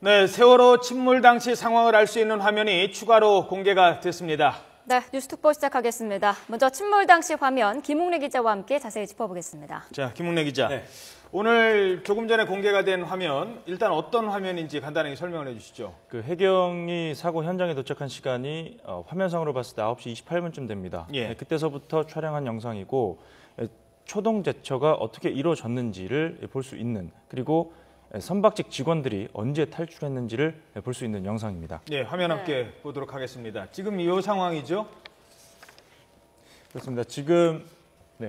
네, 세월호 침몰 당시 상황을 알 수 있는 화면이 추가로 공개가 됐습니다. 네, 뉴스특보 시작하겠습니다. 먼저 침몰 당시 화면 김웅래 기자와 함께 자세히 짚어보겠습니다. 자, 김웅래 기자. 네. 오늘 조금 전에 공개가 된 화면, 일단 어떤 화면인지 간단하게 설명을 해주시죠. 그 해경이 사고 현장에 도착한 시간이 화면상으로 봤을 때 9시 28분쯤 됩니다. 예. 네, 그때서부터 촬영한 영상이고 초동 제처가 어떻게 이루어졌는지를 볼 수 있는, 그리고 선박직 직원들이 언제 탈출했는지를 볼 수 있는 영상입니다. 네, 화면 함께 보도록 하겠습니다. 지금 이 상황이죠? 그렇습니다. 지금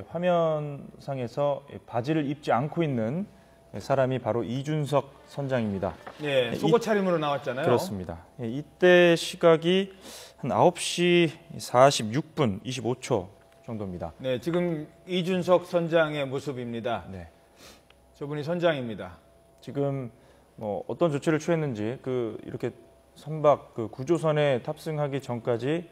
화면상에서 바지를 입지 않고 있는 사람이 바로 이준석 선장입니다. 네, 속옷 차림으로 나왔잖아요. 그렇습니다. 이때 시각이 한 9시 46분 25초 정도입니다. 네, 지금 이준석 선장의 모습입니다. 네. 저분이 선장입니다. 지금 어떤 조치를 취했는지, 이렇게 선박 구조선에 탑승하기 전까지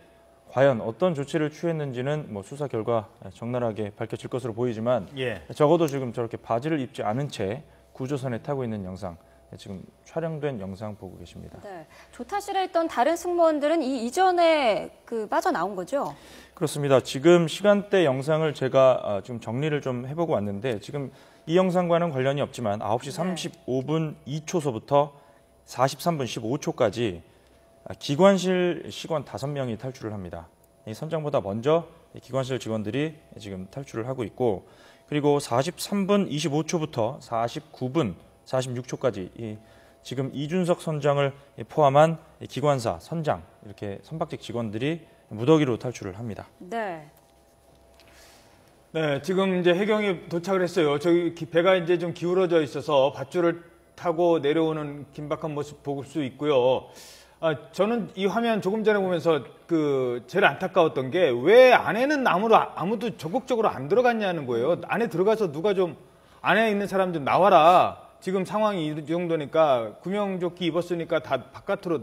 과연 어떤 조치를 취했는지는 수사 결과 적나라하게 밝혀질 것으로 보이지만, 예. 적어도 지금 저렇게 바지를 입지 않은 채 구조선에 타고 있는 영상, 지금 촬영된 영상 보고 계십니다. 네, 조타실에 있던 다른 승무원들은 이전에 빠져나온 거죠? 그렇습니다. 지금 시간대 영상을 제가 지금 정리를 좀 해보고 왔는데, 지금 이 영상과는 관련이 없지만 9시 35분 2초서부터 43분 15초까지 기관실 직원 5명이 탈출을 합니다. 이 선장보다 먼저 기관실 직원들이 지금 탈출을 하고 있고, 그리고 43분 25초부터 49분 46초까지 지금 이준석 선장을 포함한 기관사, 선장, 이렇게 선박직 직원들이 무더기로 탈출을 합니다. 네. 네, 지금 이제 해경이 도착을 했어요. 저기 배가 이제 좀 기울어져 있어서 밧줄을 타고 내려오는 긴박한 모습 볼 수 있고요. 저는 이 화면 조금 전에 보면서 제일 안타까웠던 게 왜 안에는 아무도 적극적으로 안 들어갔냐는 거예요. 안에 들어가서 누가 좀 안에 있는 사람 좀 나와라. 지금 상황이 이 정도니까 구명조끼 입었으니까 다 바깥으로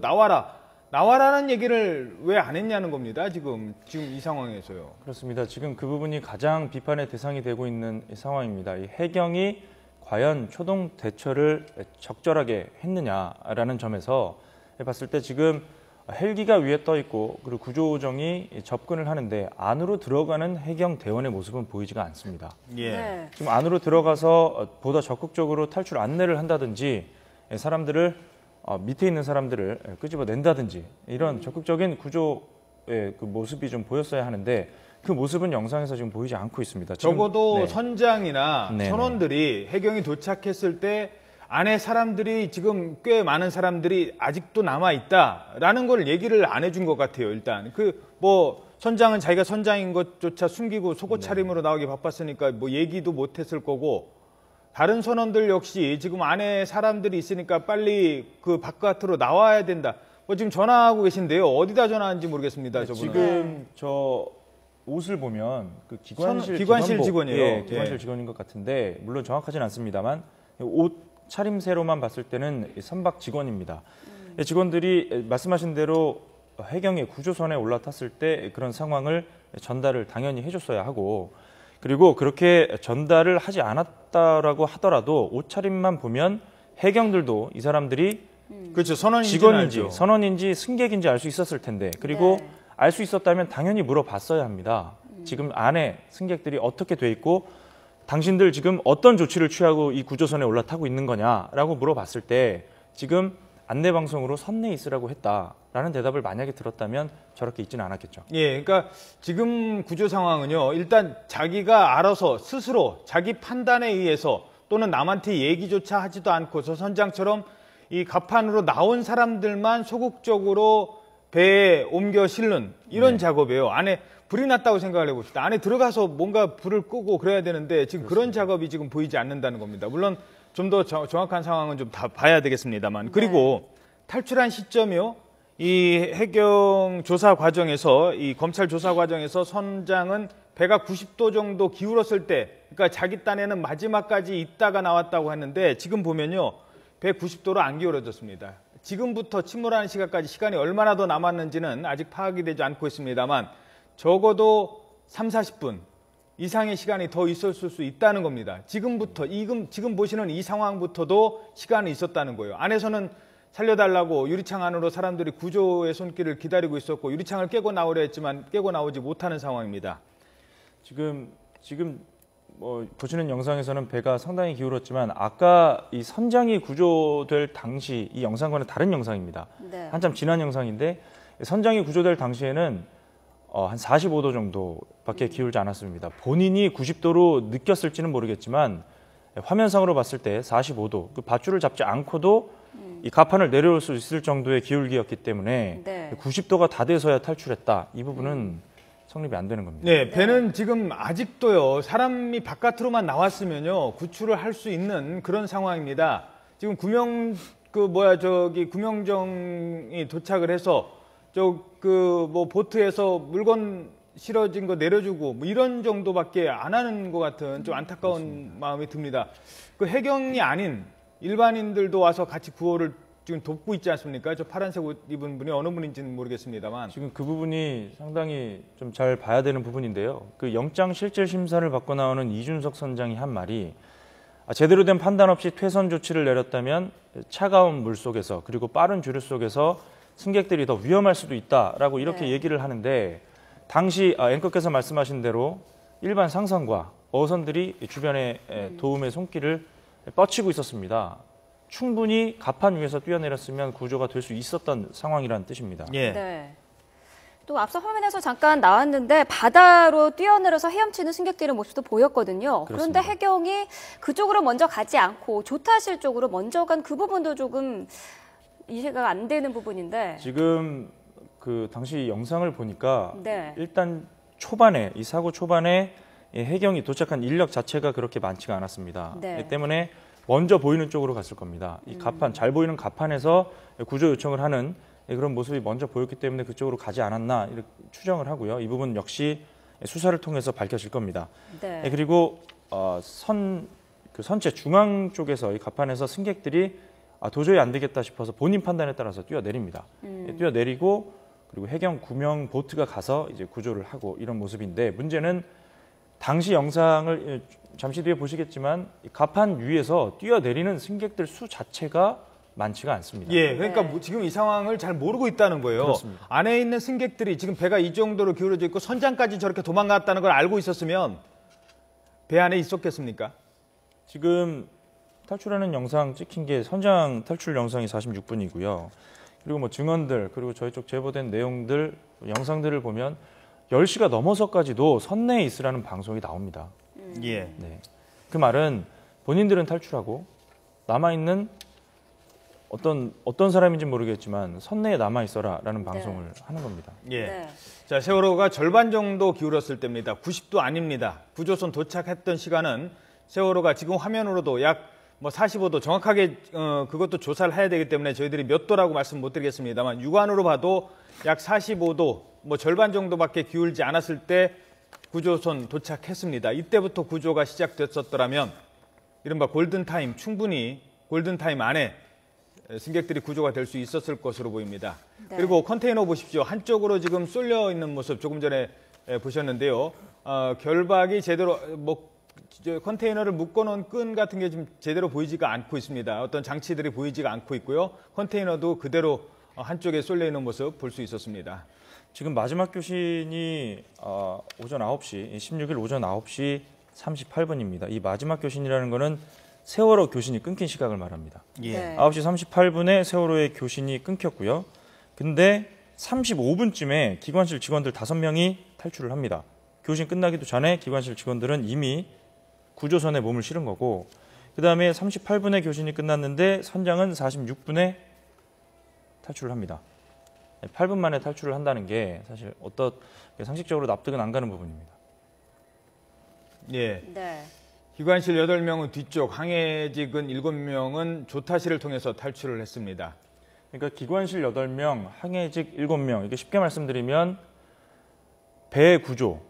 나와라는 얘기를 왜 안 했냐는 겁니다. 지금 이 상황에서요. 그렇습니다. 지금 그 부분이 가장 비판의 대상이 되고 있는 상황입니다. 이 해경이 과연 초동 대처를 적절하게 했느냐라는 점에서 봤을 때, 지금 헬기가 위에 떠 있고 그리고 구조정이 접근을 하는데 안으로 들어가는 해경 대원의 모습은 보이지가 않습니다. 예. 네. 지금 안으로 들어가서 보다 적극적으로 탈출 안내를 한다든지, 사람들을 밑에 있는 사람들을 끄집어낸다든지, 이런 적극적인 구조의 모습이 좀 보였어야 하는데, 그 모습은 영상에서 지금 보이지 않고 있습니다. 적어도 네. 선장이나 네네. 선원들이 해경이 도착했을 때 안에 사람들이 지금 꽤 많은 사람들이 아직도 남아있다라는 걸 얘기를 안 해준 것 같아요. 일단 선장은 자기가 선장인 것조차 숨기고 속옷 차림으로 나오기 바빴으니까 얘기도 못했을 거고, 다른 선원들 역시 지금 안에 사람들이 있으니까 빨리 바깥으로 나와야 된다. 지금 전화하고 계신데요. 어디다 전화하는지 모르겠습니다. 저분은. 지금 저 옷을 보면 기관실 직원이에요. 예, 기관실 직원인 것 같은데, 물론 정확하진 않습니다만 옷 차림새로만 봤을 때는 선박 직원입니다. 직원들이 말씀하신 대로 해경의 구조선에 올라탔을 때 그런 상황을 전달을 당연히 해줬어야 하고, 그리고 그렇게 전달을 하지 않았다라고 하더라도 옷차림만 보면 해경들도 이 사람들이 그렇죠. 직원인지 선원인지 승객인지 알 수 있었을 텐데, 그리고 알 수 있었다면 당연히 물어봤어야 합니다. 지금 안에 승객들이 어떻게 돼 있고 당신들 지금 어떤 조치를 취하고 이 구조선에 올라타고 있는 거냐라고 물어봤을 때, 지금 안내방송으로 선내에 있으라고 했다라는 대답을 만약에 들었다면 저렇게 있지는 않았겠죠. 예, 그러니까 지금 구조 상황은요, 일단 자기가 알아서 스스로 자기 판단에 의해서, 또는 남한테 얘기조차 하지도 않고 저 선장처럼 이 갑판으로 나온 사람들만 소극적으로 배에 옮겨 실는 이런 작업이에요. 안에 불이 났다고 생각을 해봅시다. 안에 들어가서 뭔가 불을 끄고 그래야 되는데 지금 그런 작업이 지금 보이지 않는다는 겁니다. 물론 좀 더 정확한 상황은 좀 다 봐야 되겠습니다만. 그리고 탈출한 시점이요, 이 해경 조사 과정에서, 이 검찰 조사 과정에서 선장은 배가 90도 정도 기울었을 때, 그러니까 자기 딴에는 마지막까지 있다가 나왔다고 했는데, 지금 보면요, 배 90도로 안 기울어졌습니다. 지금부터 침몰하는 시간까지 시간이 얼마나 더 남았는지는 아직 파악이 되지 않고 있습니다만, 적어도 30-40분 이상의 시간이 더 있었을 수 있다는 겁니다. 지금 보시는 이 상황부터도 시간이 있었다는 거예요. 안에서는 살려달라고 유리창 안으로 사람들이 구조의 손길을 기다리고 있었고 유리창을 깨고 나오려 했지만 깨고 나오지 못하는 상황입니다. 지금 뭐 보시는 영상에서는 배가 상당히 기울었지만 아까 이 선장이 구조될 당시 이 영상과는 다른 영상입니다. 네. 한참 지난 영상인데 선장이 구조될 당시에는 한 45도 정도밖에 기울지 않았습니다. 본인이 90도로 느꼈을지는 모르겠지만 화면상으로 봤을 때 45도, 그 밧줄을 잡지 않고도 이 갑판을 내려올 수 있을 정도의 기울기였기 때문에 네. 90도가 다 돼서야 탈출했다. 이 부분은 성립이 안 되는 겁니다. 네, 배는 지금 아직도요, 사람이 바깥으로만 나왔으면요, 구출을 할 수 있는 그런 상황입니다. 지금 구명정이 도착을 해서, 보트에서 물건 실어진 거 내려주고, 뭐 이런 정도밖에 안 하는 것 같은 좀 안타까운 그렇습니다. 마음이 듭니다. 그 해경이 아닌 일반인들도 와서 같이 구호를 지금 돕고 있지 않습니까? 저 파란색 옷 입은 분이 어느 분인지는 모르겠습니다만. 지금 그 부분이 상당히 좀 잘 봐야 되는 부분인데요. 그 영장 실질 심사를 받고 나오는 이준석 선장이 한 말이 제대로 된 판단 없이 퇴선 조치를 내렸다면 차가운 물 속에서 그리고 빠른 주류 속에서 승객들이 더 위험할 수도 있다라고 이렇게 네. 얘기를 하는데 당시 앵커께서 말씀하신 대로 일반 상선과 어선들이 주변에 도움의 손길을 뻗치고 있었습니다. 충분히 갑판 위에서 뛰어내렸으면 구조가 될 수 있었던 상황이라는 뜻입니다. 예. 네. 또 앞서 화면에서 잠깐 나왔는데 바다로 뛰어내려서 헤엄치는 승객들의 모습도 보였거든요. 그런데 그렇습니다. 해경이 그쪽으로 먼저 가지 않고 조타실 쪽으로 먼저 간 그 부분도 조금 이해가 안 되는 부분인데. 지금 그 당시 영상을 보니까 네. 일단 이 사고 초반에 해경이 도착한 인력 자체가 그렇게 많지가 않았습니다. 네. 때문에 먼저 보이는 쪽으로 갔을 겁니다. 이 갑판, 잘 보이는 갑판에서 구조 요청을 하는 그런 모습이 먼저 보였기 때문에 그쪽으로 가지 않았나 이렇게 추정을 하고요. 이 부분 역시 수사를 통해서 밝혀질 겁니다. 네. 그리고 선체 중앙 쪽에서 이 갑판에서 승객들이 도저히 안 되겠다 싶어서 본인 판단에 따라서 뛰어내립니다. 뛰어내리고 그리고 해경 구명 보트가 가서 이제 구조를 하고 이런 모습인데 문제는 당시 영상을 잠시 뒤에 보시겠지만 이 갑판 위에서 뛰어내리는 승객들 수 자체가 많지가 않습니다. 예, 그러니까 네. 지금 이 상황을 잘 모르고 있다는 거예요. 그렇습니다. 안에 있는 승객들이 지금 배가 이 정도로 기울어져 있고 선장까지 저렇게 도망갔다는 걸 알고 있었으면 배 안에 있었겠습니까? 지금 탈출하는 영상 찍힌 게 선장 탈출 영상이 46분이고요. 그리고 뭐 증언들 그리고 저희 쪽 제보된 내용들 영상들을 보면 10시가 넘어서까지도 선내에 있으라는 방송이 나옵니다. 예. 네. 그 말은 본인들은 탈출하고 남아있는 어떤 사람인지 모르겠지만 선내에 남아 있어라라는 방송을 하는 겁니다. 예. 네. 자, 세월호가 절반 정도 기울었을 때입니다. 90도 아닙니다. 구조선 도착했던 시간은 세월호가 지금 화면으로도 약 45도 정확하게 그것도 조사를 해야 되기 때문에 저희들이 몇 도라고 말씀 못 드리겠습니다만 육안으로 봐도 약 45도 절반 정도밖에 기울지 않았을 때 구조선 도착했습니다. 이때부터 구조가 시작됐었더라면 이른바 골든타임 충분히 골든타임 안에 승객들이 구조가 될 수 있었을 것으로 보입니다. 네. 그리고 컨테이너 보십시오. 한쪽으로 지금 쏠려 있는 모습 조금 전에 보셨는데요. 결박이 제대로 컨테이너를 묶어놓은 끈 같은 게 지금 제대로 보이지가 않고 있습니다. 어떤 장치들이 보이지가 않고 있고요. 컨테이너도 그대로 한쪽에 쏠려 있는 모습 볼 수 있었습니다. 지금 마지막 교신이 오전 9시, 16일 오전 9시 38분입니다. 이 마지막 교신이라는 거는 세월호 교신이 끊긴 시각을 말합니다. 네. 9시 38분에 세월호의 교신이 끊겼고요. 근데 35분쯤에 기관실 직원들 5명이 탈출을 합니다. 교신 끝나기도 전에 기관실 직원들은 이미 구조선에 몸을 실은 거고 그 다음에 38분에 교신이 끝났는데 선장은 46분에 탈출을 합니다. 8분 만에 탈출을 한다는 게 사실 상식적으로 납득은 안 가는 부분입니다. 예. 네. 기관실 8명은 뒤쪽, 항해직은 7명은 조타실을 통해서 탈출을 했습니다. 그러니까 기관실 8명, 항해직 7명, 이게 쉽게 말씀드리면 배 구조,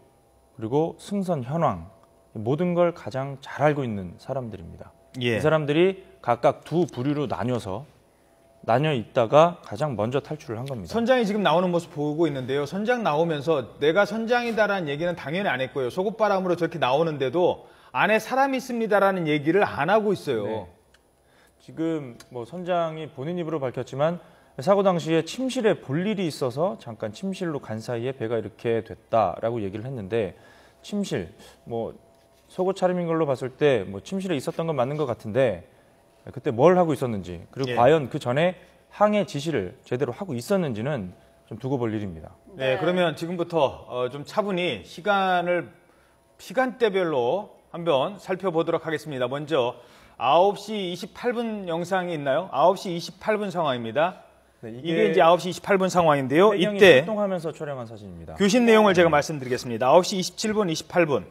그리고 승선 현황, 모든 걸 가장 잘 알고 있는 사람들입니다. 예. 이 사람들이 각각 두 부류로 나뉘어 있다가 가장 먼저 탈출을 한 겁니다. 선장이 지금 나오는 모습 보고 있는데요. 선장 나오면서 내가 선장이다라는 얘기는 당연히 안 했고요. 속옷바람으로 저렇게 나오는데도 안에 사람이 있습니다라는 얘기를 안 하고 있어요. 네. 지금 뭐 선장이 본인 입으로 밝혔지만 사고 당시에 침실에 볼 일이 있어서 잠깐 침실로 간 사이에 배가 이렇게 됐다라고 얘기를 했는데 침실 뭐 속옷 차림인 걸로 봤을 때 뭐 침실에 있었던 건 맞는 것 같은데 그때 뭘 하고 있었는지 그리고 예. 과연 그 전에 항해 지시를 제대로 하고 있었는지는 좀 두고 볼 일입니다. 네, 그러면 지금부터 좀 차분히 시간대별로 한번 살펴보도록 하겠습니다. 먼저 9시 28분 영상이 있나요? 9시 28분 상황입니다. 네, 이게 이제 9시 28분 상황인데요. 해경이 이때 활동하면서 촬영한 사진입니다. 교신 내용을 제가 말씀드리겠습니다. 9시 27분, 28분.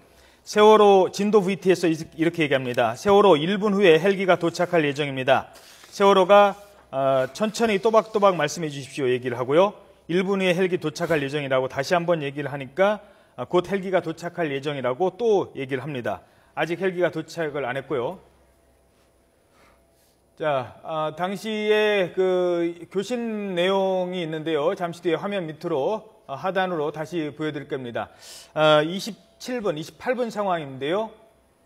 세월호 진도 VT에서 이렇게 얘기합니다. 세월호 1분 후에 헬기가 도착할 예정입니다. 세월호가 천천히 또박또박 말씀해 주십시오 얘기를 하고요. 1분 후에 헬기 도착할 예정이라고 다시 한번 얘기를 하니까 곧 헬기가 도착할 예정이라고 또 얘기를 합니다. 아직 헬기가 도착을 안 했고요. 자, 당시에 그 교신 내용이 있는데요. 잠시 뒤에 화면 밑으로 하단으로 다시 보여드릴 겁니다. 27분, 28분 상황인데요.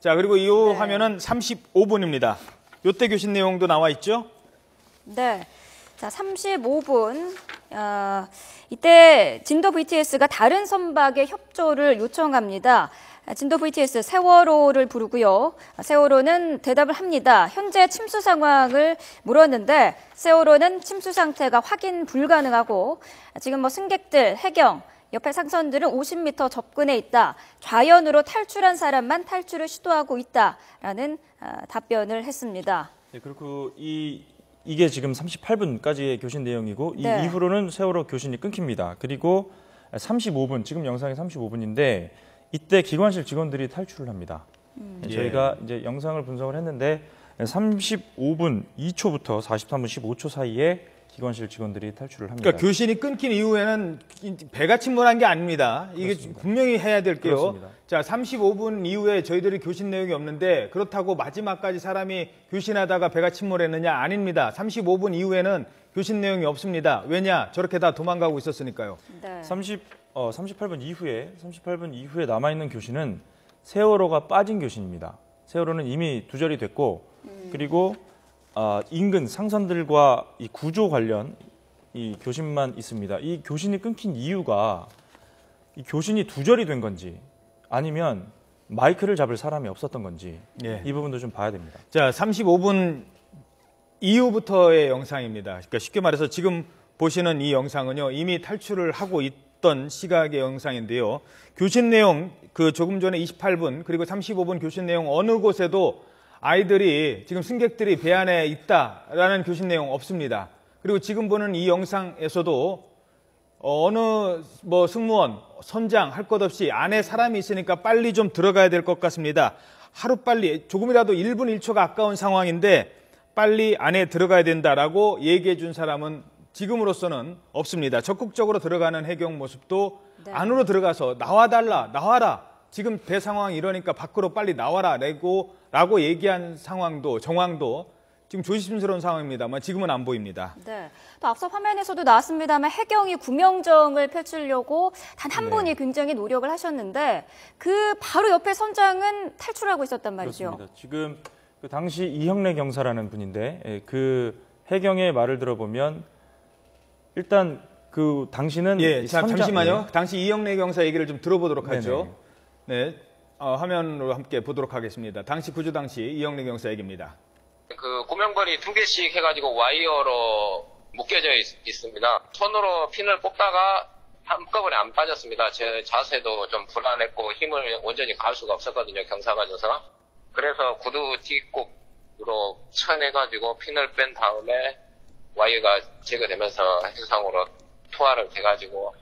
자, 그리고 이 네. 화면은 35분입니다. 요때 교신 내용도 나와 있죠? 네. 자, 35분. 이때 진도 VTS가 다른 선박의 협조를 요청합니다. 진도 VTS 세월호를 부르고요. 세월호는 대답을 합니다. 현재 침수 상황을 물었는데 세월호는 침수 상태가 확인 불가능하고 지금 뭐 승객들, 해경, 옆에 상선들은 50m 접근해 있다. 좌연으로 탈출한 사람만 탈출을 시도하고 있다라는 답변을 했습니다. 네, 그리고 이게 지금 38분까지의 교신 내용이고 이 네. 이후로는 세월호 교신이 끊깁니다. 그리고 35분, 지금 영상이 35분인데 이때 기관실 직원들이 탈출을 합니다. 저희가 이제 영상을 분석을 했는데 35분 2초부터 43분 15초 사이에 기관실 직원들이 탈출을 합니다. 그러니까 교신이 끊긴 이후에는 배가 침몰한 게 아닙니다. 이게 그렇습니다. 분명히 해야 될 게요. 그렇습니다. 자, 35분 이후에 저희들이 교신 내용이 없는데 그렇다고 마지막까지 사람이 교신하다가 배가 침몰했느냐? 아닙니다. 35분 이후에는 교신 내용이 없습니다. 왜냐? 저렇게 다 도망가고 있었으니까요. 네. 38분 이후에 남아있는 교신은 세월호가 빠진 교신입니다. 세월호는 이미 두절이 됐고 그리고 인근 상선들과 이 구조 관련 이 교신만 있습니다. 이 교신이 끊긴 이유가 이 교신이 두절이 된 건지 아니면 마이크를 잡을 사람이 없었던 건지 예. 이 부분도 좀 봐야 됩니다. 자, 35분 이후부터의 영상입니다. 그러니까 쉽게 말해서 지금 보시는 이 영상은요, 이미 탈출을 하고 있던 시각의 영상인데요. 교신 내용, 그 조금 전에 28분, 그리고 35분 교신 내용 어느 곳에도 아이들이, 지금 승객들이 배 안에 있다라는 교신 내용 없습니다. 그리고 지금 보는 이 영상에서도 어느 뭐 승무원, 선장 할 것 없이 안에 사람이 있으니까 빨리 좀 들어가야 될 것 같습니다. 하루빨리, 조금이라도 1분 1초가 아까운 상황인데 빨리 안에 들어가야 된다라고 얘기해 준 사람은 지금으로서는 없습니다. 적극적으로 들어가는 해경 모습도 네. 안으로 들어가서 나와달라, 나와라. 지금 배 상황이 이러니까 밖으로 빨리 나와라 라고 얘기한 상황도, 정황도 지금 조심스러운 상황입니다만 지금은 안 보입니다. 네. 또 앞서 화면에서도 나왔습니다만 해경이 구명정을 펼치려고 단 한 분이 굉장히 노력을 하셨는데 그 바로 옆에 선장은 탈출하고 있었단 말이죠. 그렇습니다. 지금 그 당시 이형래 경사라는 분인데 그 해경의 말을 들어보면 일단 그 당시는 예, 자, 잠시만요. 네. 당시 이영래 경사 얘기를 좀 들어보도록 하죠. 네네. 네, 화면으로 함께 보도록 하겠습니다. 당시 구조 당시 이영래 경사 얘기입니다. 그 구명벌이 2개씩 해가지고 와이어로 묶여져 있습니다. 손으로 핀을 뽑다가 한꺼번에 안 빠졌습니다. 제 자세도 좀 불안했고 힘을 온전히 가할 수가 없었거든요. 경사 가져서. 그래서 구두 뒷곡으로 쳐내가지고 핀을 뺀 다음에 와이어가 제거되면서 해상으로 투하를 돼가지고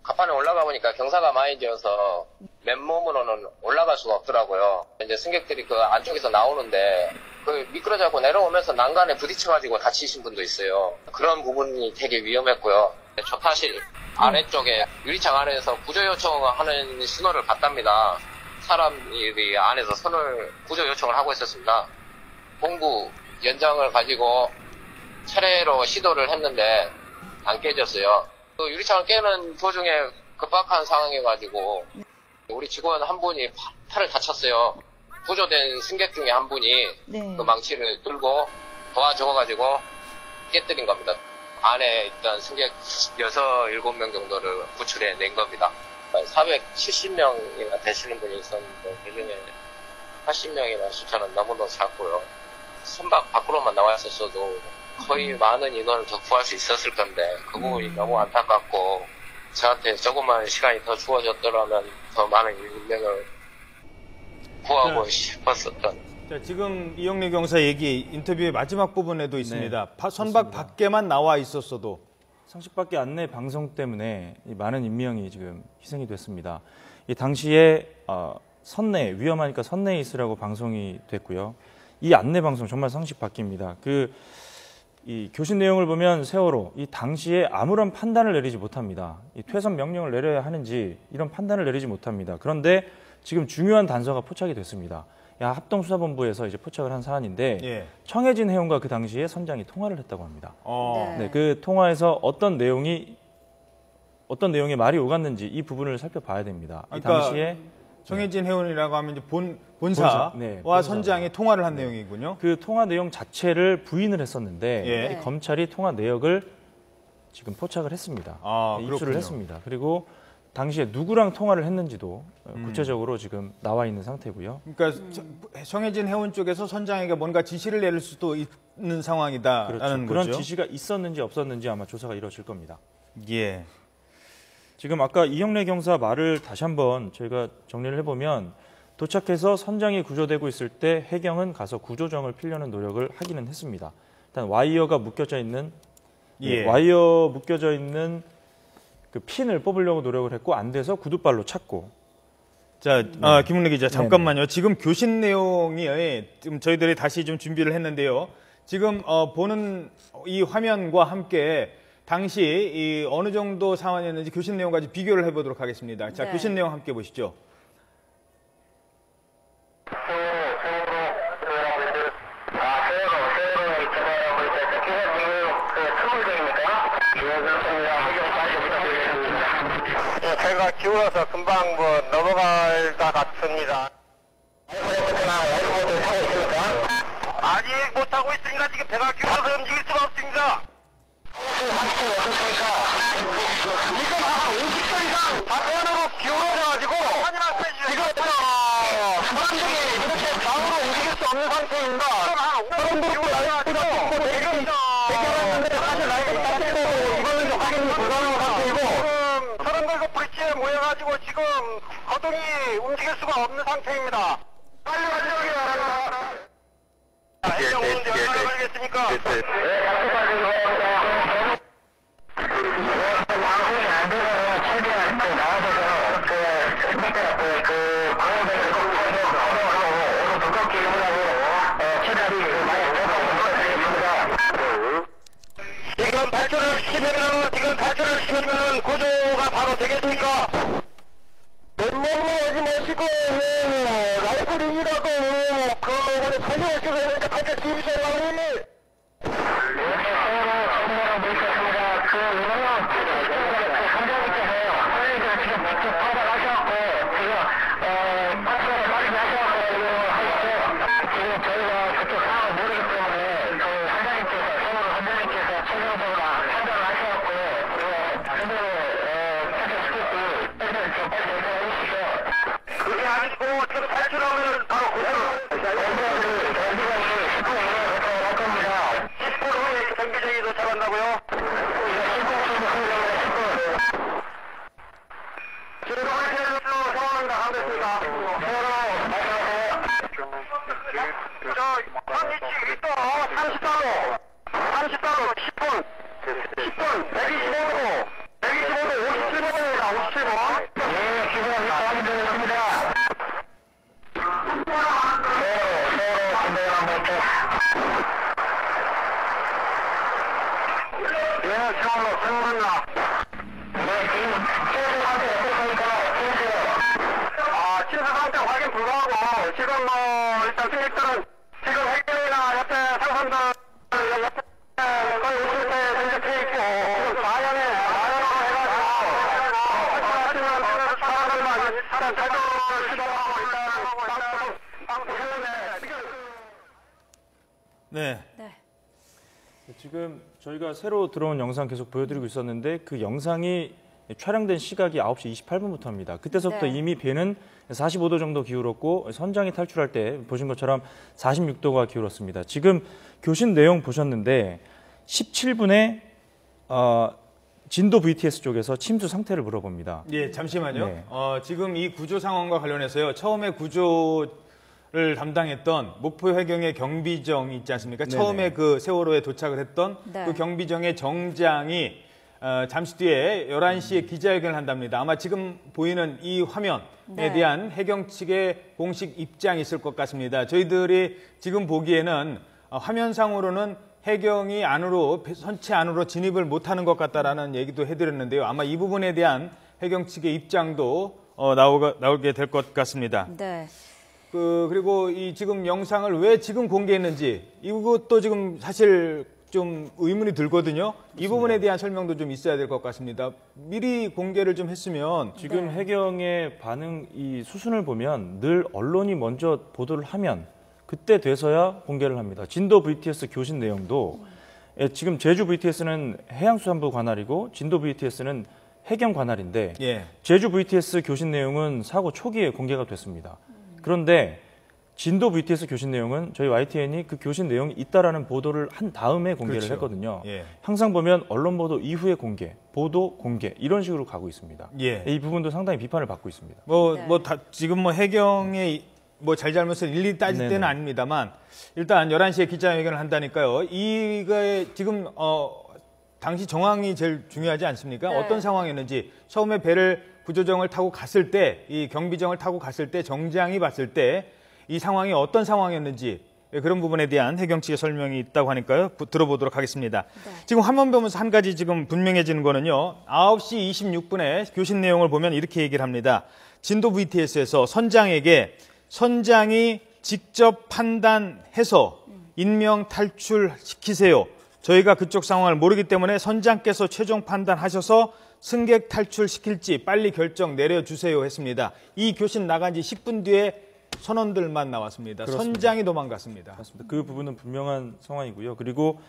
갑판에 올라가 보니까 경사가 많이 지어서 맨몸으로는 올라갈 수가 없더라고요. 이제 승객들이 그 안쪽에서 나오는데 그 미끄러져갖고 내려오면서 난간에 부딪혀가지고 다치신 분도 있어요. 그런 부분이 되게 위험했고요. 조타실 아래쪽에 유리창 안에서 구조 요청하는 신호를 받답니다. 사람들이 안에서 구조 요청을 하고 있었습니다. 공구 연장을 가지고 차례로 시도를 했는데 안 깨졌어요. 그 유리창을 깨는 도중에 급박한 상황이어가지고 우리 직원 한 분이 팔을 다쳤어요. 구조된 승객 중에 한 분이 그 망치를 들고 도와줘가지고 깨뜨린 겁니다. 안에 일단 승객 6, 7명 정도를 구출해낸 겁니다. 470명이나 되시는 분이 있었는데 그중에 80명이나 숫자는 너무너무 작고요. 선박 밖으로만 나와 있었어도 거의 많은 인원을 더 구할 수 있었을 건데 그 부분이 너무 안타깝고 저한테 조금만 시간이 더 주어졌더라면 더 많은 인명을 구하고 싶었었던. 자, 지금 이영래 경사 얘기 인터뷰의 마지막 부분에도 있습니다. 선박 밖에만 나와 있었어도 상식밖에 안내 방송 때문에 이 많은 인명이 지금 희생이 됐습니다. 이 당시에 선내 위험하니까 선내에 있으라고 방송이 됐고요. 이 안내 방송 정말 상식 밖입니다. 이 교신 내용을 보면 세월호 이 당시에 아무런 판단을 내리지 못합니다. 이 퇴선 명령을 내려야 하는지 이런 판단을 내리지 못합니다. 그런데 지금 중요한 단서가 포착이 됐습니다. 합동수사본부에서 이제 포착을 한 사안인데 예. 청해진 해운과 그 당시에 선장이 통화를 했다고 합니다. 네. 네, 그 통화에서 어떤 내용의 말이 오갔는지 이 부분을 살펴봐야 됩니다. 이 그러니까 당시에 정해진 해운이라고 하면 이제 본사와 본사. 선장이 통화를 한 내용이군요. 그 통화 내용 자체를 부인을 했었는데 예. 이 검찰이 통화 내역을 지금 포착을 했습니다. 네, 입수를 그렇군요. 했습니다. 그리고 당시에 누구랑 통화를 했는지도 구체적으로 지금 나와 있는 상태고요. 그러니까 정해진 해운 쪽에서 선장에게 뭔가 지시를 내릴 수도 있는 상황이다라는 그렇죠. 거죠. 그런 지시가 있었는지 없었는지 아마 조사가 이루어질 겁니다. 예. 지금 아까 이영래 경사 말을 다시 한번 저희가 정리를 해보면 도착해서 선장이 구조되고 있을 때 해경은 가서 구조정을 피려는 노력을 하기는 했습니다. 일단 와이어가 묶여져 있는 그 핀을 뽑으려고 노력을 했고 안 돼서 구두발로 찾고. 자, 김은래 기자 잠깐만요. 지금 교신 내용이 지금 저희들이 다시 좀 준비를 했는데요. 지금 보는 이 화면과 함께 당시 이 어느 정도 상황이었는지 교신 내용까지 비교를 해보도록 하겠습니다. 자, 네. 교신 내용 함께 보시죠. 해가 기울어서 금방 넘어갈 것 같습니다. 아직 못하고 있으니까 지금 배가 기울어서 움직일 수가 없습니다. 지금 한 50도 이상 바깥으로 기울어져가지고 지금 사람들이 이렇게 좌우로 움직일 수 없는 상태입니다. 사람들이 기울어져가지고 지금 대결하는데 사실 라이트 닦고 이거는 확인이 불가능한 상태이고 사람들도 브릿지에 모여가지고 지금 거동이 움직일 수가 없는 상태입니다. 빨리 가져오기 바랍니다. 해경 오는데 얼마나 걸리겠습니까? 지금 발전을 시키면 구조가 바로 되겠습니까? 맨몸을 하지 마시고 라이프링이라고 우리 설명을 주세요. 같이 주시죠. 그게 아니고 지금 탈출하면 바로 할 겁니다. 10분 후에 경비정이 도착한다고요? 즐거운 테니스 상황입니다. 하겠습니다. 저 현위치 1도 30달러 10분 125도 57번입니다. 57번. 네, 기본 확인드리겠습니다. 네, 상황로 승부나. 네, 지금 최종 상태 어떻습니까? 최종 상태 확인 불가하고 지금 일단 승객들은 지금 해경이나 옆에 상선들 옆에 거의 50대 전적해 있고 지금 마연으로 해가지고 하지만 사람들만 일단 탈출을 시도하고 일단 방송했는데 네. 네. 지금 저희가 새로 들어온 영상 계속 보여드리고 있었는데 그 영상이 촬영된 시각이 9시 28분부터입니다. 그때서부터 네. 이미 배는 45도 정도 기울었고 선장이 탈출할 때 보신 것처럼 46도가 기울었습니다. 지금 교신 내용 보셨는데 17분에 진도 VTS 쪽에서 침수 상태를 물어봅니다. 예, 잠시만요. 네. 지금 이 구조 상황과 관련해서요. 처음에 구조를 담당했던 목포 해경의 경비정이 있지 않습니까? 네네. 처음에 그 세월호에 도착을 했던 네. 그 경비정의 정장이 잠시 뒤에 11시에 기자회견을 한답니다. 아마 지금 보이는 이 화면에 네. 대한 해경 측의 공식 입장이 있을 것 같습니다. 저희들이 지금 보기에는 화면상으로는 해경이 선체 안으로 진입을 못하는 것 같다라는 얘기도 해드렸는데요. 아마 이 부분에 대한 해경 측의 입장도 나오게 될 것 같습니다. 네. 그리고 이 지금 영상을 왜 지금 공개했는지 이것도 지금 사실 좀 의문이 들거든요. 이 부분에 대한 설명도 좀 있어야 될 것 같습니다. 미리 공개를 좀 했으면 지금 해경의 반응 이 수순을 보면 늘 언론이 먼저 보도를 하면 그때 돼서야 공개를 합니다. 진도 VTS 교신 내용도 지금 제주 VTS는 해양수산부 관할이고 진도 VTS는 해경 관할인데 예. 제주 VTS 교신 내용은 사고 초기에 공개가 됐습니다. 그런데 진도 VTS 교신 내용은 저희 YTN이 그 교신 내용이 있다라는 보도를 한 다음에 공개를 그렇죠. 했거든요. 예. 항상 보면 언론 보도 이후에 공개, 보도 공개 이런 식으로 가고 있습니다. 예. 이 부분도 상당히 비판을 받고 있습니다. 지금 해경의 잘잘못을 일일이 따질 네네. 때는 아닙니다만 일단 11시에 기자회견을 한다니까요. 이거에 지금 당시 정황이 제일 중요하지 않습니까? 네. 어떤 상황이었는지 처음에 배를 구조정을 타고 갔을 때 이 경비정을 타고 갔을 때 정장이 봤을 때 이 상황이 어떤 상황이었는지 그런 부분에 대한 해경 측의 설명이 있다고 하니까요. 들어보도록 하겠습니다. 네. 지금 화면 보면서 한 가지 지금 분명해지는 거는요. 9시 26분에 교신 내용을 보면 이렇게 얘기를 합니다. 진도 VTS에서 선장이 직접 판단해서 인명 탈출시키세요. 저희가 그쪽 상황을 모르기 때문에 선장께서 최종 판단하셔서 승객 탈출시킬지 빨리 결정 내려주세요 했습니다. 이 교신 나간 지 10분 뒤에 선원들만 나왔습니다. 그렇습니다. 선장이 도망갔습니다. 맞습니다. 그 부분은 분명한 상황이고요. 그리고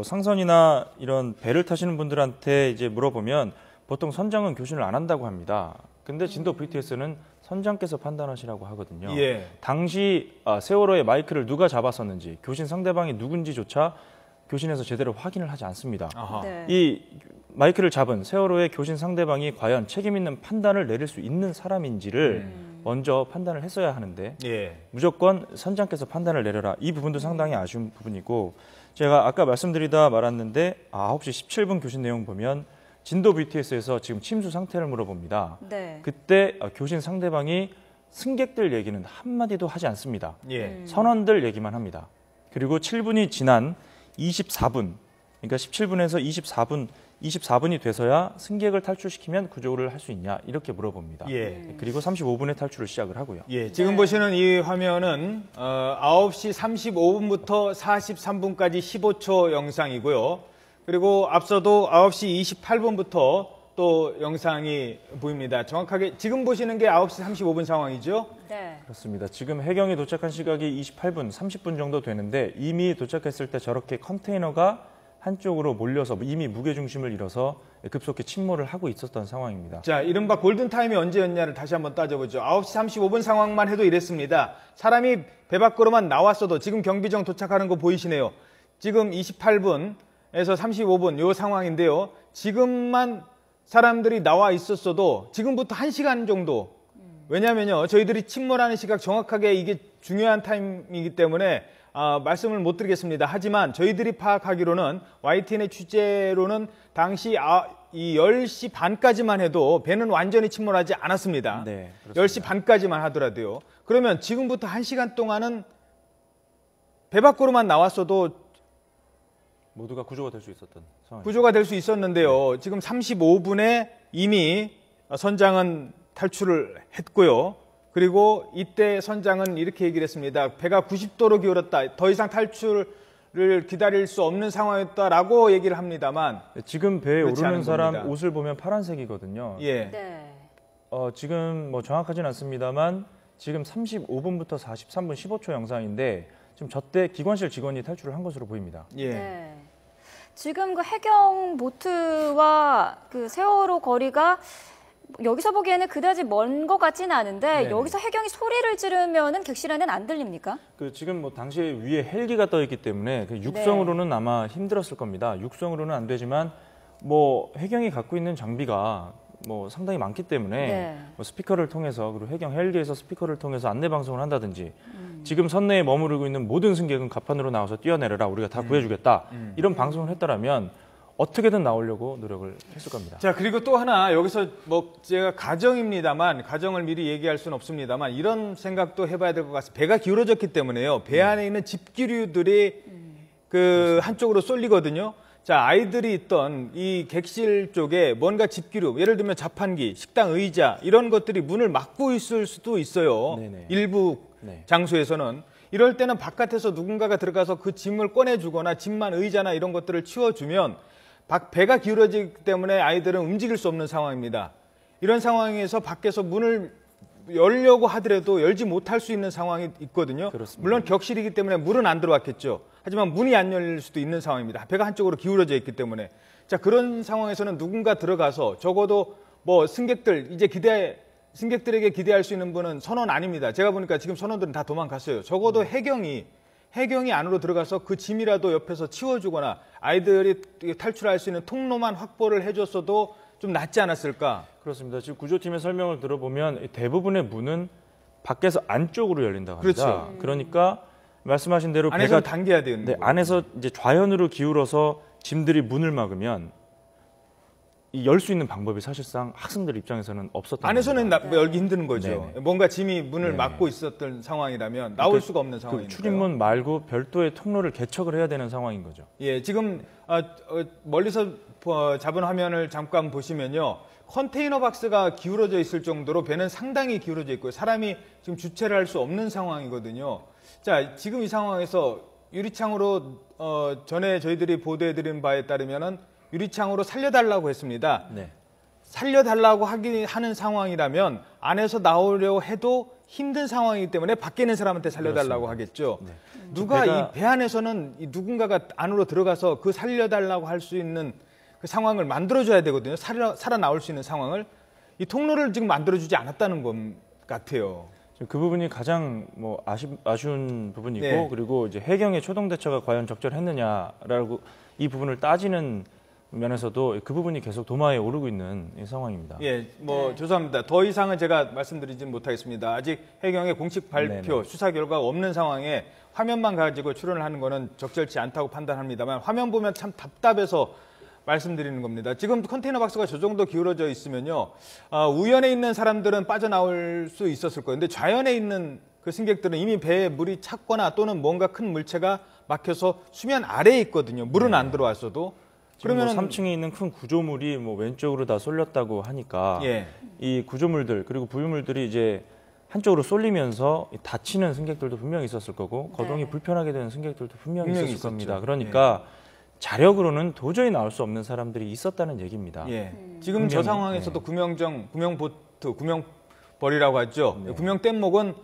상선이나 이런 배를 타시는 분들한테 이제 물어보면 보통 선장은 교신을 안 한다고 합니다. 근데 진도 VTS는 선장께서 판단하시라고 하거든요. 예. 당시 세월호의 마이크를 누가 잡았었는지 교신 상대방이 누군지조차 교신에서 제대로 확인을 하지 않습니다. 아하. 네. 이 마이크를 잡은 세월호의 교신 상대방이 과연 책임 있는 판단을 내릴 수 있는 사람인지를 먼저 판단을 했어야 하는데 예. 무조건 선장께서 판단을 내려라. 이 부분도 상당히 아쉬운 부분이고 제가 아까 말씀드리다 말았는데 9시 17분 교신 내용 보면 진도 VTS에서 지금 침수 상태를 물어봅니다. 네. 그때 교신 상대방이 승객들 얘기는 한마디도 하지 않습니다. 예. 선원들 얘기만 합니다. 그리고 7분이 지난 24분, 그러니까 17분에서 24분이 돼서야 승객을 탈출시키면 구조를 할 수 있냐 이렇게 물어봅니다. 예. 그리고 35분에 탈출을 시작을 하고요. 예, 지금 보시는 이 화면은 9시 35분부터 43분까지 15초 영상이고요. 그리고 앞서도 9시 28분부터 또 영상이 보입니다. 정확하게 지금 보시는 게 9시 35분 상황이죠? 네. 그렇습니다. 지금 해경이 도착한 시각이 28분, 30분 정도 되는데 이미 도착했을 때 저렇게 컨테이너가 한쪽으로 몰려서 이미 무게중심을 잃어서 급속히 침몰을 하고 있었던 상황입니다. 자, 이른바 골든타임이 언제였냐를 다시 한번 따져보죠. 9시 35분 상황만 해도 이랬습니다. 사람이 배 밖으로만 나왔어도 지금 경비정 도착하는 거 보이시네요. 지금 28분에서 35분 요 상황인데요. 지금만 사람들이 나와 있었어도 지금부터 1시간 정도 왜냐면요. 저희들이 침몰하는 시각 정확하게 이게 중요한 타임이기 때문에 말씀을 못 드리겠습니다. 하지만 저희들이 파악하기로는 YTN의 취재로는 당시 이 10시 반까지만 해도 배는 완전히 침몰하지 않았습니다. 네, 10시 반까지만 하더라도요. 그러면 지금부터 1시간 동안은 배 밖으로만 나왔어도 모두가 구조가 될 수 있었던 상황입니다. 구조가 될 수 있었는데요. 지금 35분에 이미 선장은 탈출을 했고요. 그리고 이때 선장은 이렇게 얘기를 했습니다. 배가 90도로 기울었다. 더 이상 탈출을 기다릴 수 없는 상황이었다라고 얘기를 합니다만 지금 배에 그렇지 오르는 않은 사람 겁니다. 옷을 보면 파란색이거든요. 예. 네. 지금 정확하진 않습니다만 지금 35분부터 43분 15초 영상인데 지금 저때 기관실 직원이 탈출을 한 것으로 보입니다. 예. 네. 지금 그 해경 보트와 그 세월호 거리가 여기서 보기에는 그다지 먼 것 같지는 않은데 네. 여기서 해경이 소리를 지르면은 객실에는 안 들립니까? 그 지금 뭐 당시에 위에 헬기가 떠 있기 때문에 그 육성으로는 아마 힘들었을 겁니다. 육성으로는 안 되지만 뭐 해경이 갖고 있는 장비가 뭐 상당히 많기 때문에 네. 뭐 스피커를 통해서 그리고 해경 헬기에서 스피커를 통해서 안내 방송을 한다든지 지금 선내에 머무르고 있는 모든 승객은 갑판으로 나와서 뛰어내려라 우리가 다 구해주겠다 이런 방송을 했더라면 어떻게든 나오려고 노력을 했을 겁니다. 자, 그리고 또 하나 여기서 뭐 제가 가정입니다만 가정을 미리 얘기할 수는 없습니다만 이런 생각도 해봐야 될 것 같습니다. 배가 기울어졌기 때문에요. 배 안에 있는 집기류들이 그 한쪽으로 쏠리거든요. 자, 아이들이 있던 이 객실 쪽에 뭔가 집기류, 예를 들면 자판기, 식당 의자 이런 것들이 문을 막고 있을 수도 있어요. 네네. 일부 네. 장소에서는. 이럴 때는 바깥에서 누군가가 들어가서 그 짐을 꺼내주거나 짐만 의자나 이런 것들을 치워주면 배가 기울어지기 때문에 아이들은 움직일 수 없는 상황입니다. 이런 상황에서 밖에서 문을 열려고 하더라도 열지 못할 수 있는 상황이 있거든요. 그렇습니다. 물론 격실이기 때문에 물은 안 들어왔겠죠. 하지만 문이 안 열릴 수도 있는 상황입니다. 배가 한쪽으로 기울어져 있기 때문에. 자, 그런 상황에서는 누군가 들어가서 적어도 뭐 승객들에게 기대할 수 있는 분은 선원 아닙니다. 제가 보니까 지금 선원들은 다 도망갔어요. 적어도 해경이 안으로 들어가서 그 짐이라도 옆에서 치워주거나 아이들이 탈출할 수 있는 통로만 확보를 해줬어도 좀 낫지 않았을까. 그렇습니다. 지금 구조팀의 설명을 들어보면 대부분의 문은 밖에서 안쪽으로 열린다고 합니다. 그렇죠. 그러니까 말씀하신 대로 안에서 배가 당겨야 되는 네, 거고요. 안에서 이제 좌연으로 기울어서 짐들이 문을 막으면 열 수 있는 방법이 사실상 학생들 입장에서는 없었던 안에서는 겁니다. 열기 힘든 거죠. 네네. 뭔가 짐이 문을 네네. 막고 있었던 상황이라면 나올 그- 수가 없는 그 상황이니까요. 출입문 말고 별도의 통로를 개척을 해야 되는 상황인 거죠. 예, 지금 멀리서 잡은 화면을 잠깐 보시면요. 컨테이너 박스가 기울어져 있을 정도로 배는 상당히 기울어져 있고요. 사람이 지금 주체를 할 수 없는 상황이거든요. 자, 지금 이 상황에서 유리창으로 전에 저희들이 보도해드린 바에 따르면은 유리창으로 살려달라고 했습니다. 네. 살려달라고 하는 상황이라면 안에서 나오려고 해도 힘든 상황이기 때문에 밖에 있는 사람한테 살려달라고 그렇습니다. 하겠죠. 네. 누가 배가- 이 배 안에서는 누군가가 안으로 들어가서 그 살려달라고 할 수 있는 그 상황을 만들어줘야 되거든요. 살아나올 수 있는 상황을. 이 통로를 지금 만들어주지 않았다는 것 같아요. 그 부분이 가장 뭐 아쉬운 부분이고 네. 그리고 이제 해경의 초동 대처가 과연 적절했느냐라고 이 부분을 따지는 면에서도 그 부분이 계속 도마에 오르고 있는 이 상황입니다. 예, 뭐 죄송합니다. 더 이상은 제가 말씀드리진 못하겠습니다. 아직 해경의 공식 발표, 네네. 수사 결과가 없는 상황에 화면만 가지고 출연을 하는 거는 적절치 않다고 판단합니다만 화면 보면 참 답답해서 말씀드리는 겁니다. 지금 컨테이너 박스가 저 정도 기울어져 있으면요, 우연에 있는 사람들은 빠져나올 수 있었을 거예요. 근데 좌연에 있는 그 승객들은 이미 배에 물이 찼거나 또는 뭔가 큰 물체가 막혀서 수면 아래에 있거든요. 물은 안 들어왔어도. 지금 뭐 그러면은 3층에 있는 큰 구조물이 뭐 왼쪽으로 다 쏠렸다고 하니까 예. 이 구조물들 그리고 부유물들이 이제 한쪽으로 쏠리면서 다치는 승객들도 분명히 있었을 거고 거동이 불편하게 되는 승객들도 분명히 있었을 있었죠. 겁니다. 그러니까 자력으로는 도저히 나올 수 없는 사람들이 있었다는 얘기입니다. 예. 지금 저 분명히, 상황에서도 구명보트, 구명벌이라고 하죠. 네. 구명뗏목은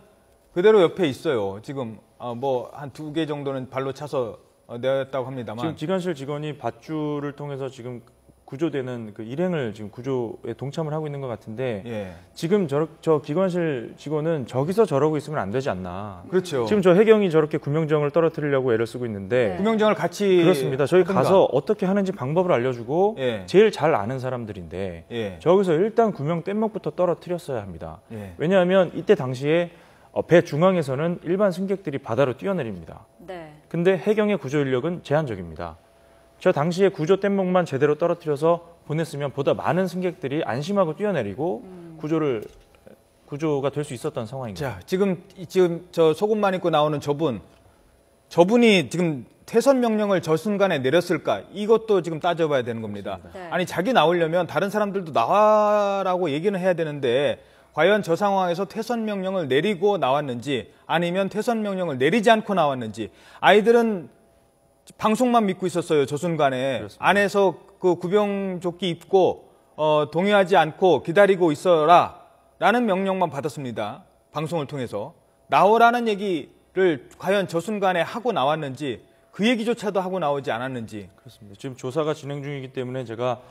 그대로 옆에 있어요. 지금 뭐 한 2개 정도는 발로 차서 내었다고 합니다만. 지금 기관실 직원이 밧줄을 통해서 지금 구조되는 그 일행을 지금 구조에 동참을 하고 있는 것 같은데 예. 지금 저 기관실 직원은 저기서 저러고 있으면 안 되지 않나. 그렇죠. 지금 저 해경이 저렇게 구명정을 떨어뜨리려고 애를 쓰고 있는데 구명정을 같이 그렇습니다. 저희 하든가. 가서 어떻게 하는지 방법을 알려주고 예. 제일 잘 아는 사람들인데 예. 저기서 일단 구명 뗏목부터 떨어뜨렸어야 합니다. 예. 왜냐하면 이때 당시에 배 중앙에서는 일반 승객들이 바다로 뛰어내립니다. 네. 근데 해경의 구조 인력은 제한적입니다. 저 당시에 구조 뗏목만 제대로 떨어뜨려서 보냈으면 보다 많은 승객들이 안심하고 뛰어내리고 구조가 될 수 있었던 상황입니다. 자, 지금 저 속옷만 입고 나오는 저분이 지금 퇴선 명령을 저 순간에 내렸을까? 이것도 지금 따져봐야 되는 겁니다. 네. 아니, 자기 나오려면 다른 사람들도 나와라고 얘기는 해야 되는데 과연 저 상황에서 퇴선 명령을 내리고 나왔는지 아니면 퇴선 명령을 내리지 않고 나왔는지. 아이들은 방송만 믿고 있었어요. 저 순간에. 그렇습니다. 안에서 그 구명조끼 입고 동요하지 않고 기다리고 있어라 라는 명령만 받았습니다. 방송을 통해서. 나오라는 얘기 과연 저 순간에 하고 나왔는지 그 얘기조차도 하고 나오지 않았는지. 그렇습니다. 지금 조사가 진행 중이기 때문에 제가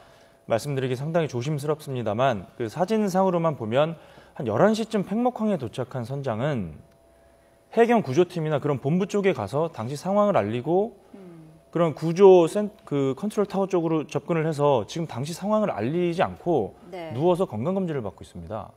말씀드리기 상당히 조심스럽습니다만 그 사진상으로만 보면 한 11시쯤 팽목항에 도착한 선장은 해경 구조팀이나 그런 본부 쪽에 가서 당시 상황을 알리고 그런 그 컨트롤 타워 쪽으로 접근을 해서 지금 당시 상황을 알리지 않고 네. 누워서 건강검진을 받고 있습니다.